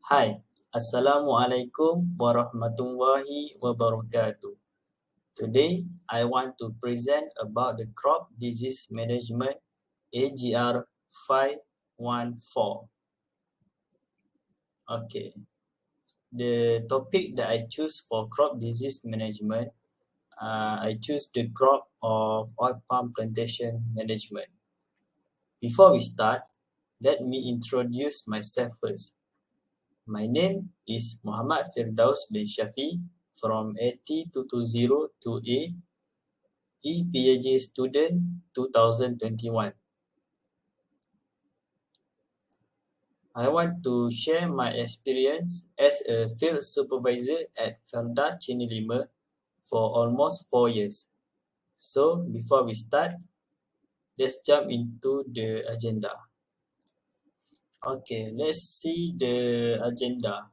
Hai, Assalamualaikum warahmatullahi wabarakatuh. Today, I want to present about the crop disease management AGR514. Okay, the topic that I choose for crop disease management, I choose the crop of oil palm plantation management. Before we start, let me introduce myself first. My name is Muhammad Firdaus bin Shafi from AT220-2A, epjj student 2021. I want to share my experience as a field supervisor at Felda Chinilima for almost 4 years. So before we start, let's jump into the agenda. Okay, let's see the agenda.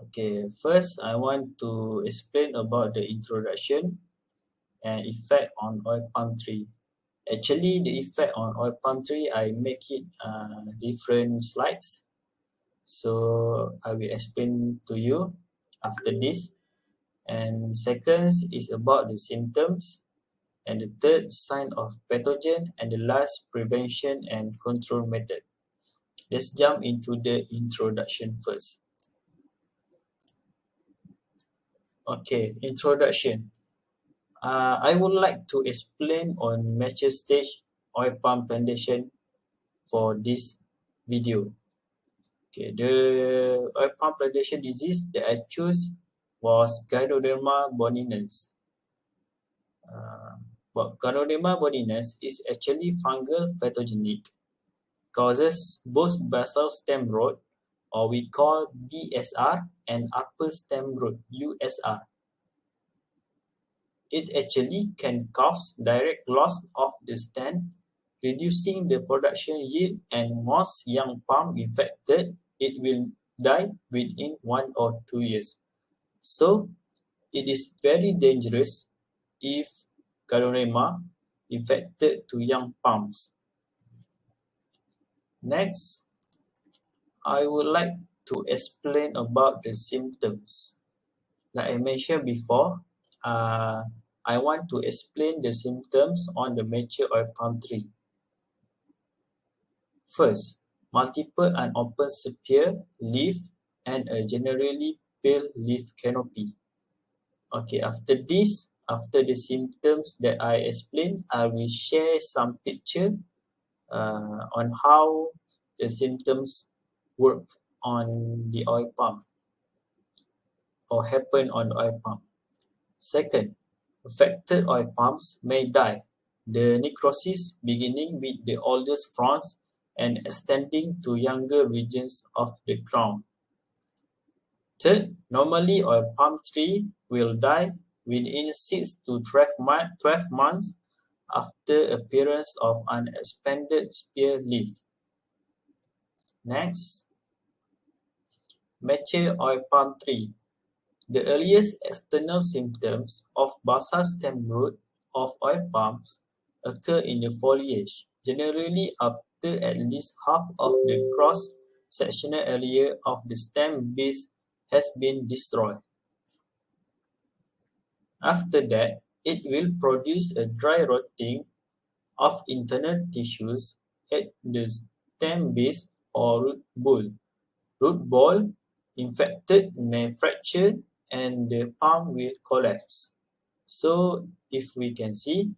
Okay, first I want to explain about the introduction and effect on oil palm tree. Actually, the effect on oil palm tree, I make it different slides. So I will explain to you after this. And second is about the symptoms. And the third, sign of pathogen. And the last, prevention and control method. Let's jump into the introduction first. Okay, introduction. I would like to explain on mature stage oil palm plantation for this video. Okay, the oil palm plantation disease that I chose was Ganoderma boninus. But Ganoderma boninus is actually fungal pathogenic, causes both basal stem rot, or we call BSR, and upper stem rot, USR. It actually can cause direct loss of the stand, reducing the production yield, and most young palm infected, it will die within 1 or 2 years. So, it is very dangerous if Ganoderma infected to young palms. Next, I would like to explain about the symptoms. Like I mentioned before, I want to explain the symptoms on the mature oil palm tree. First, multiple unopened sepal leaf and a generally pale leaf canopy. Okay, after the symptoms that I explained, I will share some picture on how the symptoms work on the oil palm or happen on the oil palm. Second, affected oil palms may die. The necrosis beginning with the oldest fronds and extending to younger regions of the crown. Third, normally oil palm tree will die within 6 to 12 months after appearance of unexpanded spear leaf. Next, mature oil palm tree. The earliest external symptoms of basal stem rot of oil palms occur in the foliage, generally after at least half of the cross-sectional area of the stem base has been destroyed. After that, it will produce a dry rotting of internal tissues at the stem base or root ball. Root ball infected may fracture and the palm will collapse. So if we can see,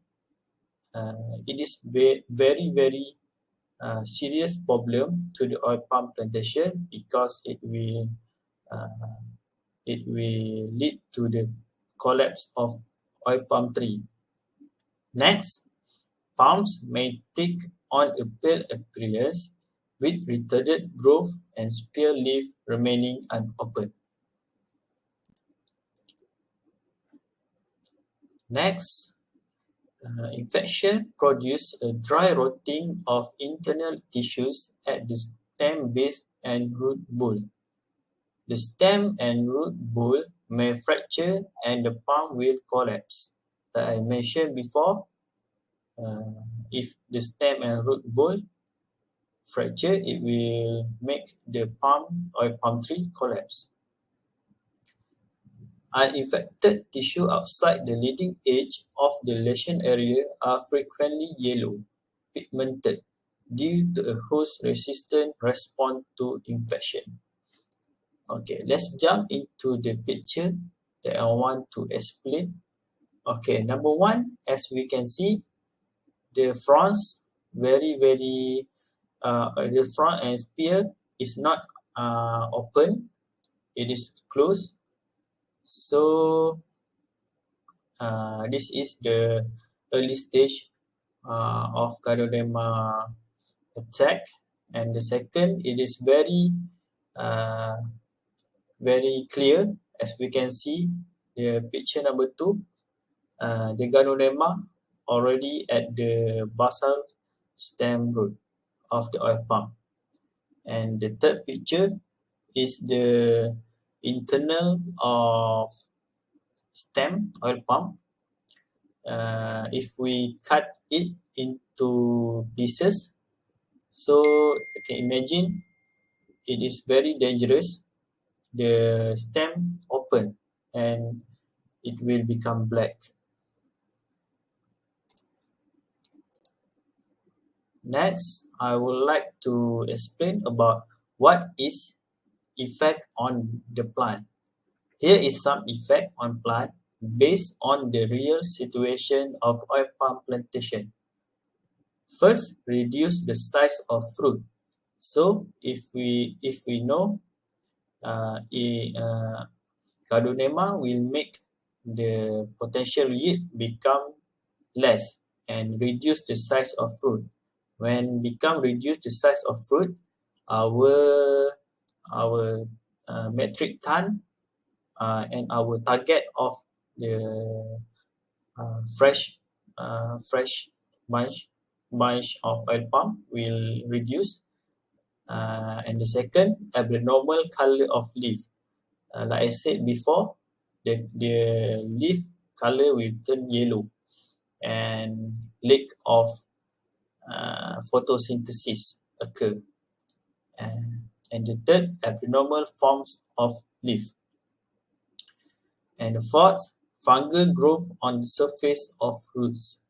it is very serious problem to the oil palm plantation because it will lead to the collapse of oil palm tree. Next, palms may take on a pale appearance with retarded growth and spear leaf remaining unopened. Next, infection produces a dry rotting of internal tissues at the stem base and root ball. The stem and root ball may fracture and the palm will collapse. Like I mentioned before, if the stem and root ball fracture, it will make the palm tree collapse. Uninfected tissue outside the leading edge of the lesion area are frequently yellow, pigmented, due to a host-resistant response to infection. Okay, let's jump into the picture that I want to explain. Okay, number one, as we can see, the fronts the front and spear is not open, it is closed. So this is the early stage of ganoderma attack. And the second, it is uh, very clear, as we can see the picture number 2, the ganoderma already at the basal stem root of the oil pump. And the third picture is the internal of stem oil pump. If we cut it into pieces, so you can imagine it is very dangerous. The stem open and it will become black. Next, I would like to explain about what is effect on the plant. Here is some effect on plant based on the real situation of oil palm plantation. First, reduce the size of fruit. So if we know Gardonema will make the potential yield become less and reduce the size of fruit. When reduce the size of fruit, our metric ton and our target of the fresh bunch of oil palm will reduce. And the second, abnormal color of leaf. Like I said before, the leaf color will turn yellow and lack of photosynthesis occur. And the third, abnormal forms of leaf. And the fourth, fungal growth on the surface of roots.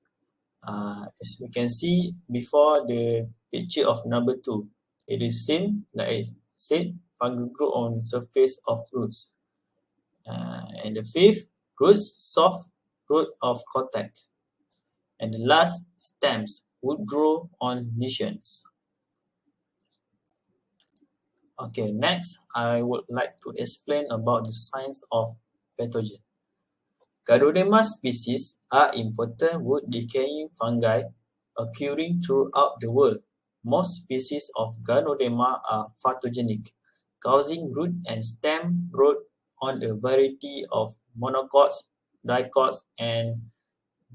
As we can see before the picture of number 2, it is same, like I said, fungal growth on the surface of roots. And the fifth, roots soft root of contact. And the last, stems would grow on lesions. Okay, next I would like to explain about the signs of pathogen. Ganoderma species are important wood-decaying fungi occurring throughout the world. Most species of Ganoderma are pathogenic, causing root and stem rot on a variety of monocots, dicots, and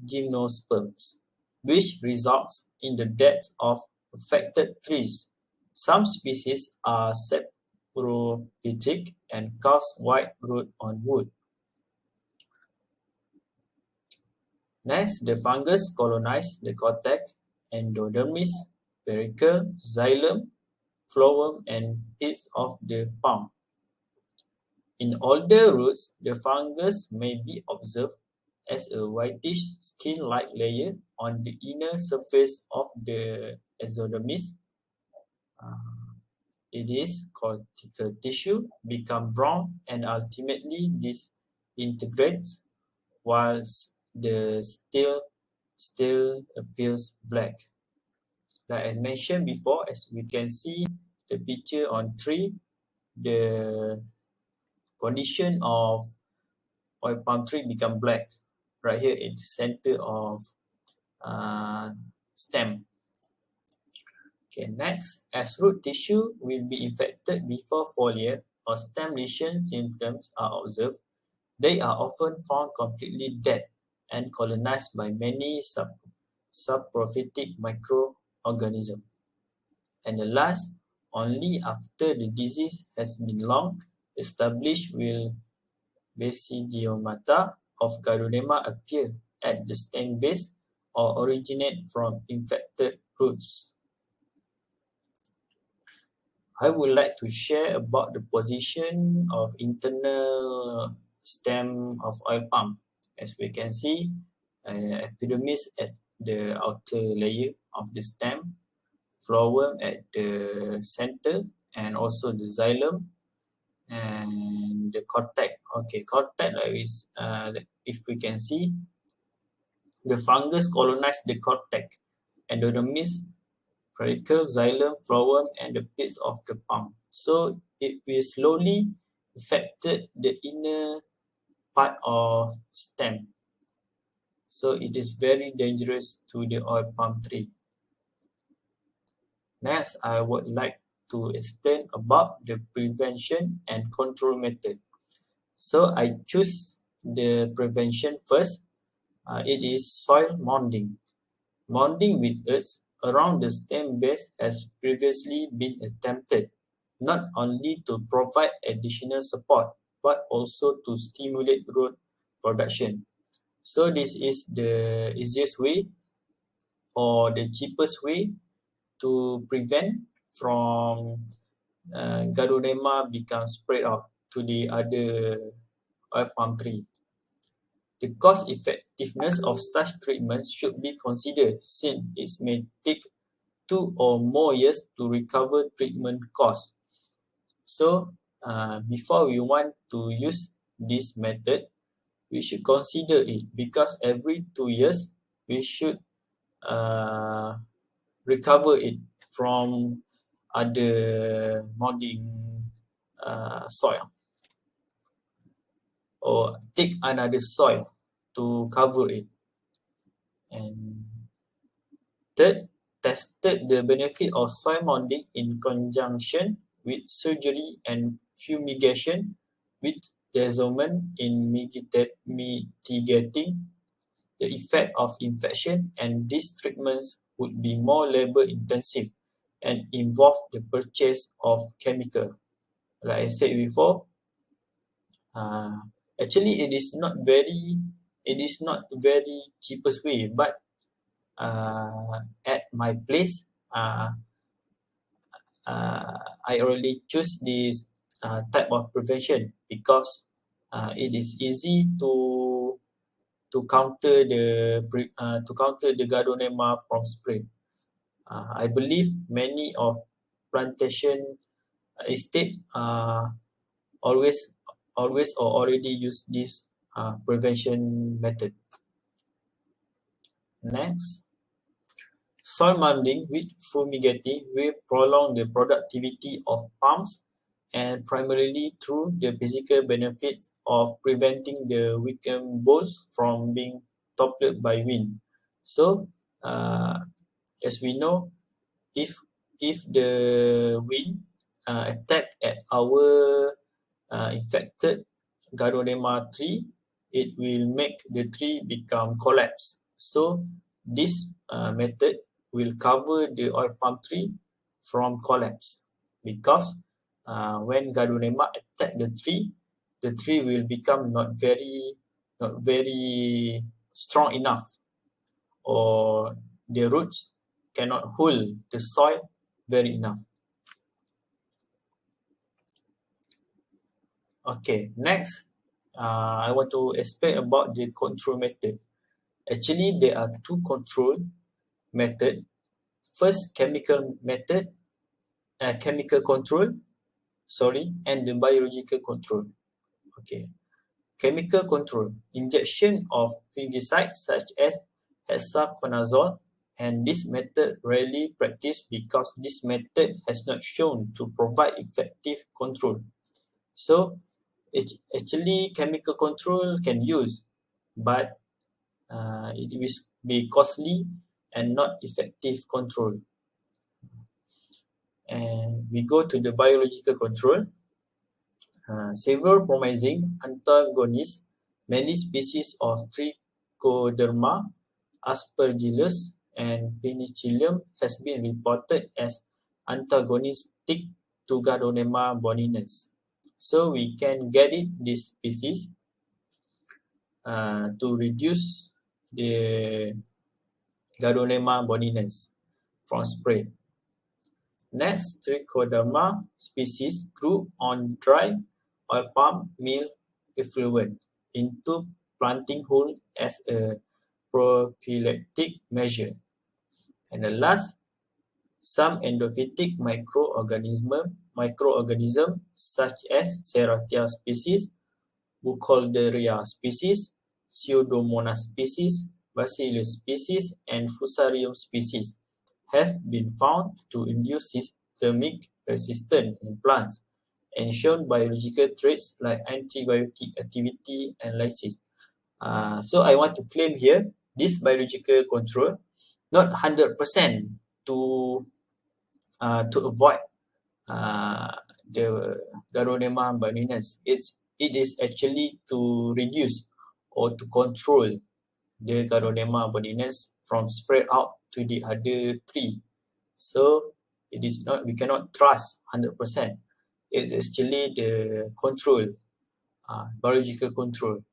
gymnosperms, which results in the death of affected trees. Some species are saprophytic and cause white rot on wood. Next, the fungus colonize the cortex, endodermis, pericle, xylem, phloem, and pits of the palm. In older roots, the fungus may be observed as a whitish skin-like layer on the inner surface of the exodermis. It is cortical tissue, become brown, and ultimately disintegrates, whilst the still appears black. Like I mentioned before, as we can see the picture on 3, the condition of oil palm tree become black right here in the center of stem. Okay, next, as root tissue will be infected before foliar or stem lesion symptoms are observed, they are often found completely dead and colonized by many saprophytic microorganisms. And the last, only after the disease has been long established will basidiomata of Ganoderma appear at the stem base or originate from infected roots. I would like to share about the position of internal stem of oil palm. As we can see, epidermis at the outer layer of the stem, flower at the center, and also the xylem and the cortex. Okay, cortex is if we can see, the fungus colonize the cortex, endodermis, radicle, xylem, phloem, and the pits of the palm. So it will slowly affected the inner part of stem. So it is very dangerous to the oil palm tree. Next, I would like to explain about the prevention and control method. So I choose the prevention first. It is soil mounding. Mounding with earth around the stem base has previously been attempted, not only to provide additional support, but also to stimulate root production. So this is the easiest way or the cheapest way to prevent from Gardnerella become spread out to the other oil palm tree. The cost effectiveness of such treatments should be considered since it may take 2 or more years to recover treatment costs. So, before we want to use this method, we should consider it because every 2 years we should uh, recover it from other modding soil or take another soil to cover it. And third, tested the benefit of soil mounding in conjunction with surgery and fumigation with desomant in mitigating the effect of infection, and these treatments would be more labor intensive and involve the purchase of chemical. Like I said before, uh, actually it is not very cheapest way, but at my place, I already choose this type of prevention because it is easy to counter the Gardnerella from spread. I believe many of plantation estate always or already use this prevention method. Next, soil mounding with fumigating will prolong the productivity of palms and primarily through the physical benefits of preventing the weakened bones from being toppled by wind. So, as we know, if if the wind attack at our infected Gardnerella tree, it will make the tree become collapse. So this method will cover the oil palm tree from collapse because when Gardnerella attack the tree will become not very strong enough, or the roots cannot hold the soil very enough. Okay, next, I want to explain about the control method. Actually, there are two control method. First, chemical control, and the biological control. Okay, chemical control, injection of fungicides such as hexaconazole, and this method rarely practiced because this method has not shown to provide effective control. So, actually, chemical control can use, but it will be costly and not effective control. And we go to the biological control. Several promising antagonists, many species of Trichoderma, Aspergillus, and Penicillium has been reported as antagonistic to Gardnerella boninense. So we can get this species to reduce the Gardnerella boninense from spread. Next, Trichoderma species grew on dry oil palm meal effluent into planting hole as a prophylactic measure. And the last, some endophytic microorganism such as Serratia species, Bucholderia species, Pseudomonas species, Bacillus species, and Fusarium species have been found to induce systemic resistance in plants and shown biological traits like antibiotic activity and lysis. So I want to claim here this biological control, not 100% to avoid the Ganoderma boninus. It is actually to reduce or to control the Ganoderma boninus from spread out to the other tree. So it is not, we cannot trust 100%. It is actually the control, biological control.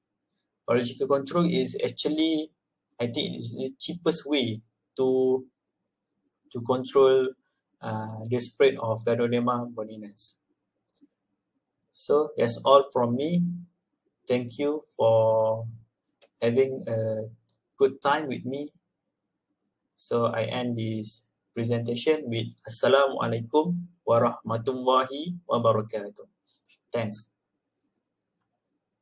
Biological control is actually, I think, it is the cheapest way to control the spread of Ganoderma boninus. So that's all from me. Thank you for having a good time with me. So I end this presentation with Assalamualaikum warahmatullahi wabarakatuh. Thanks.